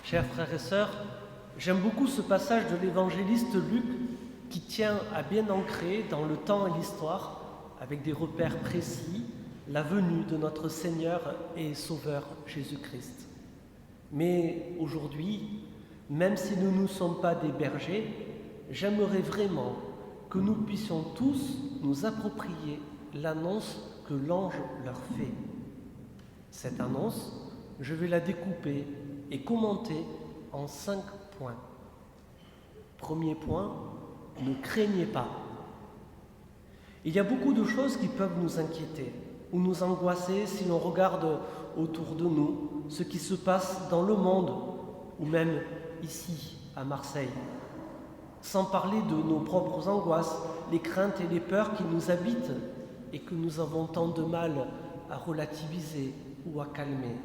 Chers frères et sœurs, j'aime beaucoup ce passage de l'évangéliste Luc qui tient à bien ancrer dans le temps et l'histoire, avec des repères précis, la venue de notre Seigneur et Sauveur Jésus-Christ. Mais aujourd'hui, même si nous ne sommes pas des bergers, j'aimerais vraiment que nous puissions tous nous approprier l'annonce que l'ange leur fait. Cette annonce, je vais la découper et commenter en 5 points. Premier point, ne craignez pas. Il y a beaucoup de choses qui peuvent nous inquiéter ou nous angoisser si l'on regarde autour de nous ce qui se passe dans le monde ou même ici à Marseille. Sans parler de nos propres angoisses, les craintes et les peurs qui nous habitent et que nous avons tant de mal à relativiser ou à calmer.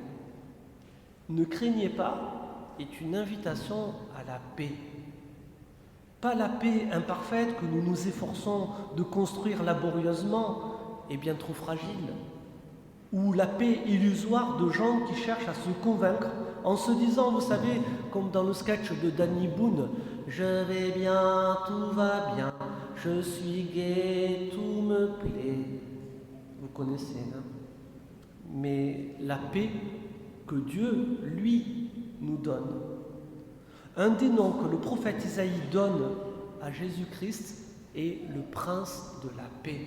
Ne craignez pas est une invitation à la paix. Pas la paix imparfaite que nous nous efforçons de construire laborieusement et bien trop fragile, ou la paix illusoire de gens qui cherchent à se convaincre en se disant, vous savez, comme dans le sketch de Danny Boone, « Je vais bien, tout va bien, je suis gai, tout me plaît ». Vous connaissez, non ? Mais la paix que Dieu, lui, nous donne. Un des noms que le prophète Isaïe donne à Jésus-Christ est le prince de la paix.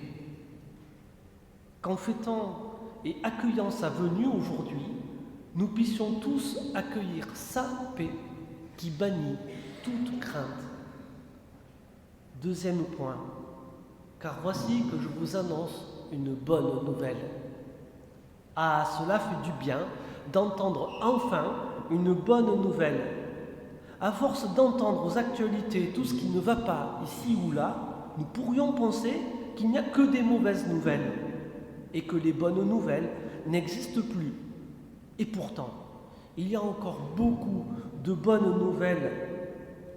Qu'en fêtant et accueillant sa venue aujourd'hui, nous puissions tous accueillir sa paix qui bannit toute crainte. Deuxième point, car voici que je vous annonce une bonne nouvelle. Ah, cela fait du bien d'entendre enfin une bonne nouvelle. À force d'entendre aux actualités tout ce qui ne va pas ici ou là, nous pourrions penser qu'il n'y a que des mauvaises nouvelles et que les bonnes nouvelles n'existent plus. Et pourtant, il y a encore beaucoup de bonnes nouvelles.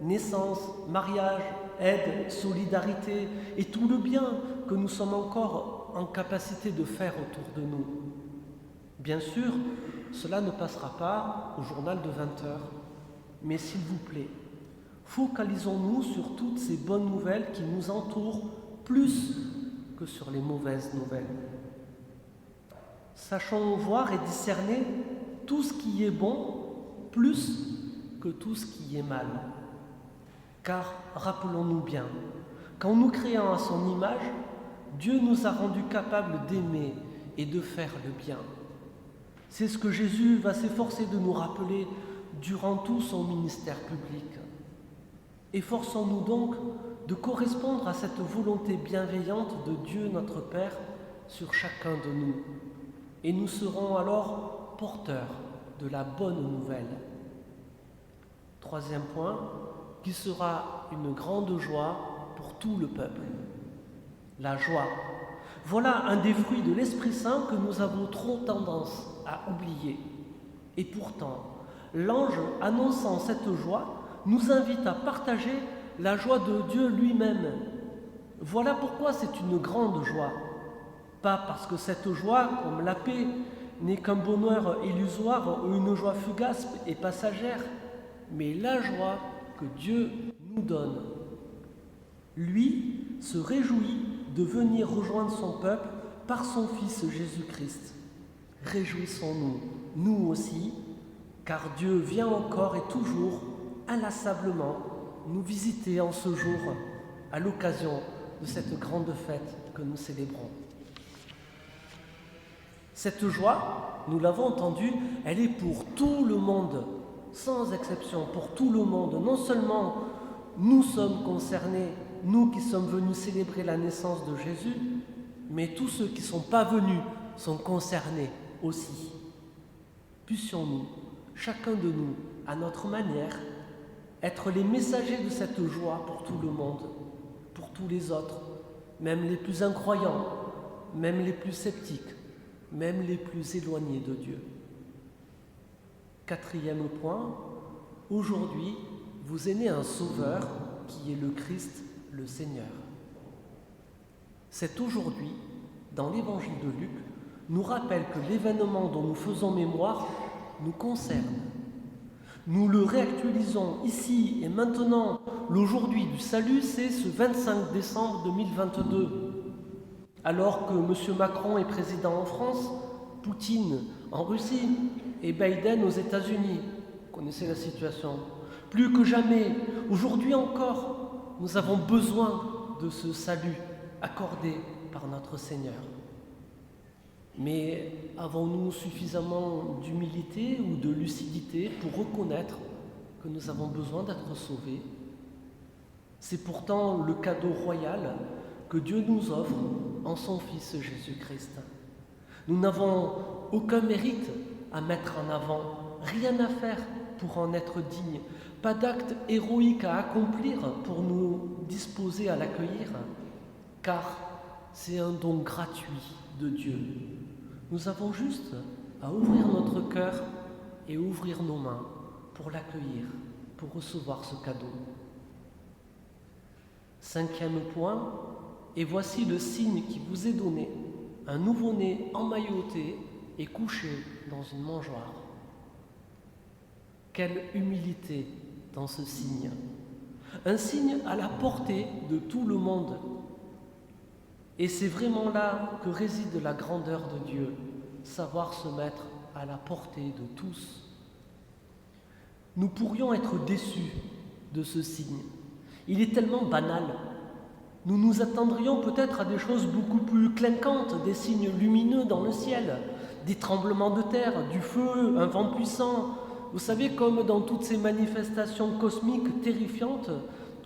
Naissance, mariage, aide, solidarité et tout le bien que nous sommes encore en capacité de faire autour de nous. Bien sûr, cela ne passera pas au journal de 20 heures, mais s'il vous plaît, focalisons-nous sur toutes ces bonnes nouvelles qui nous entourent plus que sur les mauvaises nouvelles. Sachons voir et discerner tout ce qui est bon plus que tout ce qui est mal. Car rappelons-nous bien, qu'en nous créant à son image, Dieu nous a rendus capables d'aimer et de faire le bien. C'est ce que Jésus va s'efforcer de nous rappeler durant tout son ministère public. Efforçons-nous donc de correspondre à cette volonté bienveillante de Dieu notre Père sur chacun de nous. Et nous serons alors porteurs de la bonne nouvelle. Troisième point, qui sera une grande joie pour tout le peuple. La joie. Voilà un des fruits de l'Esprit Saint que nous avons trop tendance à oublier. Et pourtant, l'ange annonçant cette joie nous invite à partager la joie de Dieu lui-même. Voilà pourquoi c'est une grande joie. Pas parce que cette joie, comme la paix, n'est qu'un bonheur illusoire ou une joie fugace et passagère, mais la joie que Dieu nous donne. Lui se réjouit de venir rejoindre son peuple par son Fils Jésus-Christ. Réjouissons-nous, nous aussi, car Dieu vient encore et toujours, inlassablement, nous visiter en ce jour, à l'occasion de cette grande fête que nous célébrons. Cette joie, nous l'avons entendu, elle est pour tout le monde, sans exception, pour tout le monde. Non seulement nous sommes concernés, nous qui sommes venus célébrer la naissance de Jésus, mais tous ceux qui ne sont pas venus sont concernés aussi. Puissions-nous, chacun de nous, à notre manière, être les messagers de cette joie pour tout le monde, pour tous les autres, même les plus incroyants, même les plus sceptiques, même les plus éloignés de Dieu. Quatrième point, aujourd'hui, vous est né un Sauveur qui est le Christ, le Seigneur. C'est aujourd'hui, dans l'évangile de Luc, nous rappelle que l'événement dont nous faisons mémoire nous concerne. Nous le réactualisons ici et maintenant. L'aujourd'hui du salut, c'est ce 25 décembre 2022. Alors que M. Macron est président en France, Poutine en Russie et Biden aux États-Unis. Vous connaissez la situation. Plus que jamais, aujourd'hui encore, nous avons besoin de ce salut accordé par notre Seigneur. Mais avons-nous suffisamment d'humilité ou de lucidité pour reconnaître que nous avons besoin d'être sauvés? C'est pourtant le cadeau royal que Dieu nous offre en son Fils Jésus-Christ. Nous n'avons aucun mérite à mettre en avant, rien à faire pour en être digne, pas d'acte héroïque à accomplir pour nous disposer à l'accueillir, car c'est un don gratuit de Dieu. Nous avons juste à ouvrir notre cœur et ouvrir nos mains pour l'accueillir, pour recevoir ce cadeau. 5e point, et voici le signe qui vous est donné, un nouveau-né emmailloté et couché dans une mangeoire. Quelle humilité dans ce signe! Un signe à la portée de tout le monde. Et c'est vraiment là que réside la grandeur de Dieu, savoir se mettre à la portée de tous. Nous pourrions être déçus de ce signe. Il est tellement banal. Nous nous attendrions peut-être à des choses beaucoup plus clinquantes, des signes lumineux dans le ciel, des tremblements de terre, du feu, un vent puissant. Vous savez, comme dans toutes ces manifestations cosmiques terrifiantes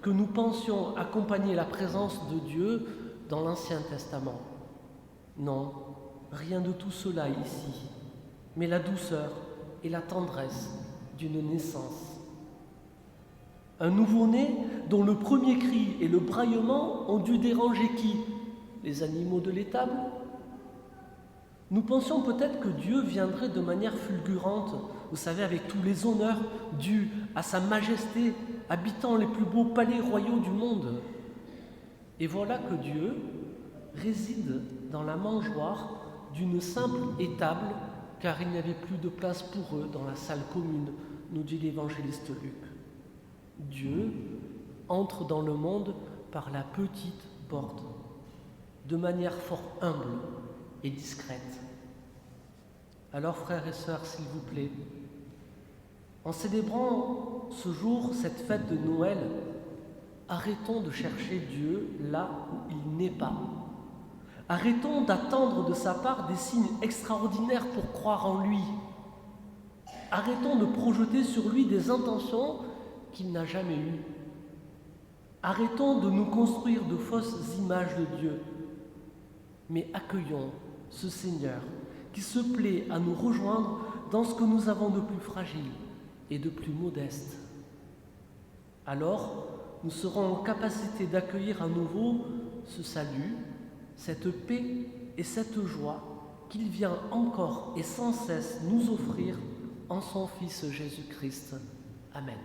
que nous pensions accompagner la présence de Dieu dans l'Ancien Testament. Non, rien de tout cela ici, mais la douceur et la tendresse d'une naissance. Un nouveau-né dont le premier cri et le braillement ont dû déranger qui? Les animaux de l'étable? Nous pensions peut-être que Dieu viendrait de manière fulgurante, vous savez, avec tous les honneurs dus à sa majesté, habitant les plus beaux palais royaux du monde. Et voilà que Dieu réside dans la mangeoire d'une simple étable, car il n'y avait plus de place pour eux dans la salle commune, nous dit l'évangéliste Luc. Dieu entre dans le monde par la petite porte, de manière fort humble et discrète. Alors, frères et sœurs, s'il vous plaît, en célébrant ce jour, cette fête de Noël, arrêtons de chercher Dieu là où il n'est pas. Arrêtons d'attendre de sa part des signes extraordinaires pour croire en lui. Arrêtons de projeter sur lui des intentions qu'il n'a jamais eues. Arrêtons de nous construire de fausses images de Dieu, mais accueillons ce Seigneur qui se plaît à nous rejoindre dans ce que nous avons de plus fragile et de plus modeste. Alors, nous serons en capacité d'accueillir à nouveau ce salut, cette paix et cette joie qu'il vient encore et sans cesse nous offrir en son Fils Jésus-Christ. Amen.